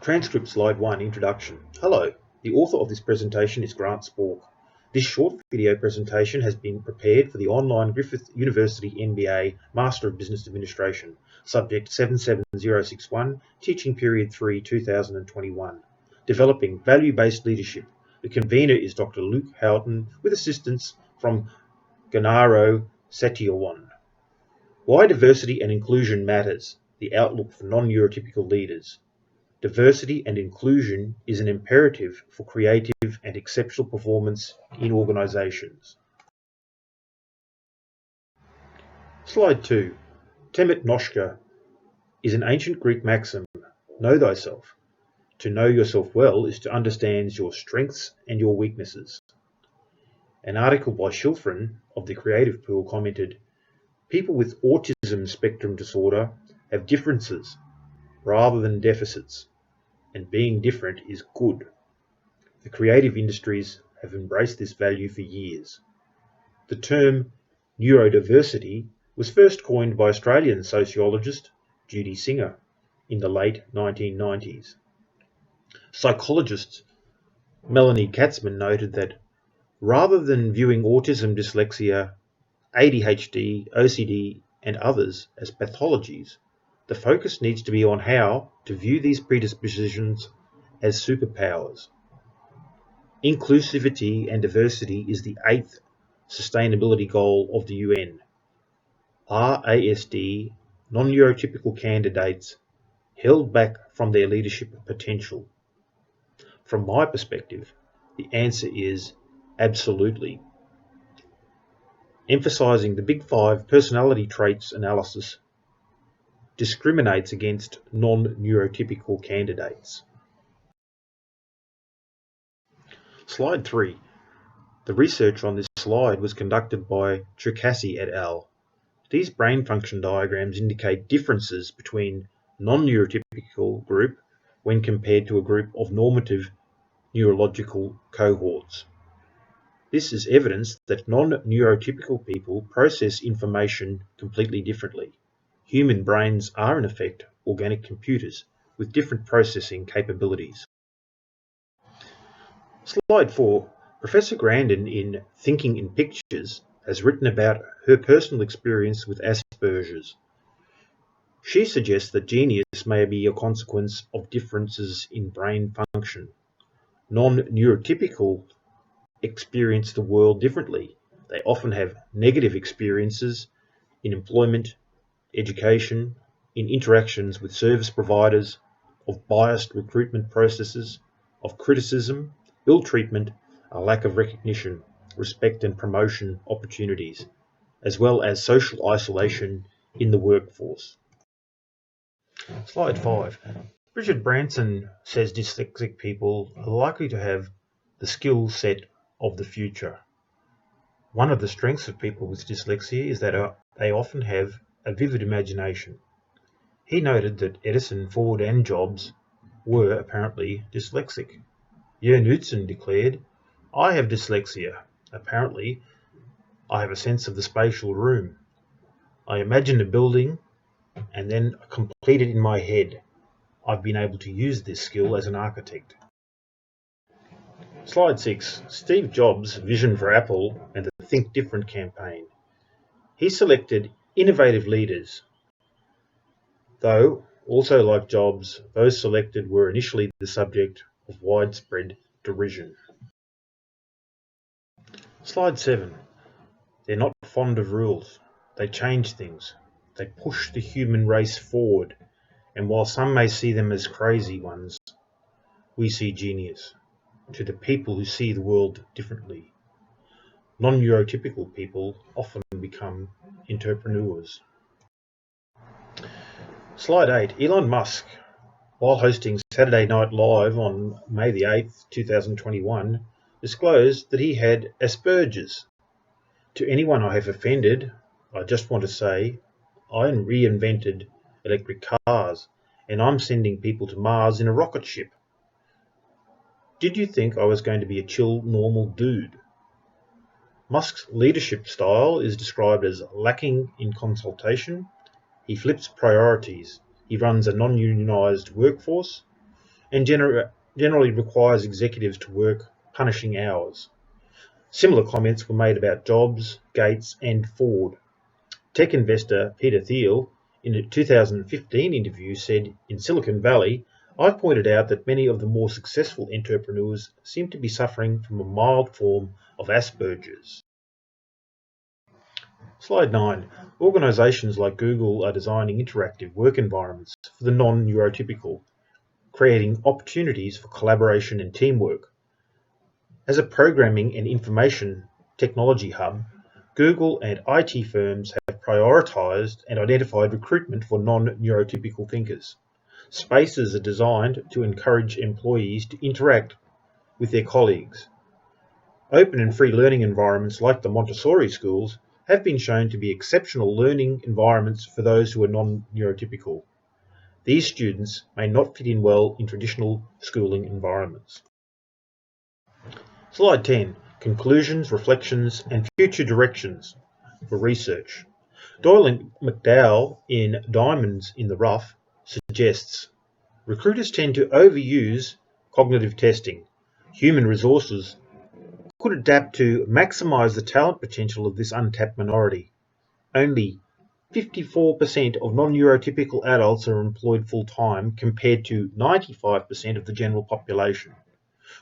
Transcript Slide 1 Introduction. Hello, the author of this presentation is Grant Spork. This short video presentation has been prepared for the online Griffith University MBA Master of Business Administration, subject 77061, teaching period 3, 2021. Developing Value-Based Leadership. The convener is Dr. Luke Houghton with assistance from Gennaro Satyawan. Why diversity and inclusion matters. The outlook for non-neurotypical leaders. Diversity and inclusion is an imperative for creative and exceptional performance in organizations. Slide 2. Temet noshka is an ancient Greek maxim, know thyself. To know yourself well is to understand your strengths and your weaknesses. An article by Schilfrin of the Creative Pool commented, people with autism spectrum disorder have differences rather than deficits, and being different is good. The creative industries have embraced this value for years. The term neurodiversity was first coined by Australian sociologist Judy Singer in the late 1990s. Psychologist Melanie Katzman noted that rather than viewing autism, dyslexia, ADHD, OCD, and others as pathologies, the focus needs to be on how to view these predispositions as superpowers. Inclusivity and diversity is the 8th sustainability goal of the UN. RASD non-neurotypical candidates held back from their leadership potential? From my perspective, the answer is absolutely. Emphasizing the Big 5 personality traits analysis discriminates against non-neurotypical candidates. Slide 3. The research on this slide was conducted by Cherkasy et al. These brain function diagrams indicate differences between non-neurotypical group when compared to a group of normative neurological cohorts. This is evidence that non-neurotypical people process information completely differently. Human brains are in effect organic computers with different processing capabilities. Slide 4. Professor Grandin in Thinking in Pictures has written about her personal experience with Asperger's. She suggests that genius may be a consequence of differences in brain function. Non-neurotypical experience the world differently. They often have negative experiences in employment, education, in interactions with service providers, of biased recruitment processes, of criticism, ill treatment, a lack of recognition, respect and promotion opportunities, as well as social isolation in the workforce. Slide 5. Richard Branson says dyslexic people are likely to have the skill set of the future. One of the strengths of people with dyslexia is that they often have a vivid imagination. He noted that Edison, Ford and Jobs were apparently dyslexic. Jörn Utzon declared, I have dyslexia. Apparently, I have a sense of the spatial room. I imagine a building and then complete it in my head. I've been able to use this skill as an architect. Slide 6. Steve Jobs' vision for Apple and the Think Different campaign. He selected innovative leaders, though also like Jobs, those selected were initially the subject of widespread derision. Slide 7. They're not fond of rules. They change things. They push the human race forward, and while some may see them as crazy ones, we see genius. To the people who see the world differently. Non-neurotypical people often become entrepreneurs. Slide 8. Elon Musk, while hosting Saturday Night Live on May the 8th, 2021, disclosed that he had Asperger's. To anyone I have offended, I just want to say, I reinvented electric cars, and I'm sending people to Mars in a rocket ship. Did you think I was going to be a chill, normal dude? Musk's leadership style is described as lacking in consultation. He flips priorities. He runs a non-unionized workforce. and generally requires executives to work punishing hours. Similar comments were made about Jobs, Gates, and Ford. Tech investor Peter Thiel, in a 2015 interview, said, "In Silicon Valley, I've pointed out that many of the more successful entrepreneurs seem to be suffering from a mild form of Asperger's." Slide 9. Organisations like Google are designing interactive work environments for the non-neurotypical, creating opportunities for collaboration and teamwork. As a programming and information technology hub, Google and IT firms have prioritised and identified recruitment for non-neurotypical thinkers. Spaces are designed to encourage employees to interact with their colleagues. Open and free learning environments like the Montessori schools have been shown to be exceptional learning environments for those who are non-neurotypical. These students may not fit in well in traditional schooling environments. Slide 10. Conclusions, reflections, and future directions for research. Doyle and McDowell in Diamonds in the Rough suggests recruiters tend to overuse cognitive testing. Human resources could adapt to maximize the talent potential of this untapped minority. Only 54% of non-neurotypical adults are employed full-time compared to 95% of the general population.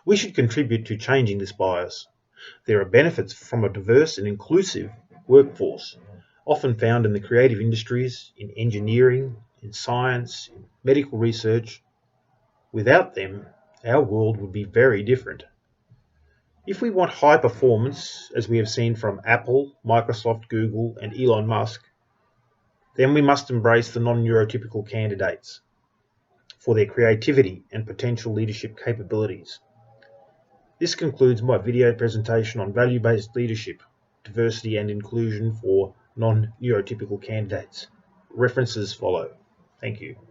We should contribute to changing this bias. There are benefits from a diverse and inclusive workforce, often found in the creative industries, in engineering, in science, in medical research. Without them, our world would be very different. If we want high performance, as we have seen from Apple, Microsoft, Google, and Elon Musk, then we must embrace the non-neurotypical candidates for their creativity and potential leadership capabilities. This concludes my video presentation on value-based leadership, diversity and inclusion for non-neurotypical candidates. References follow. Thank you.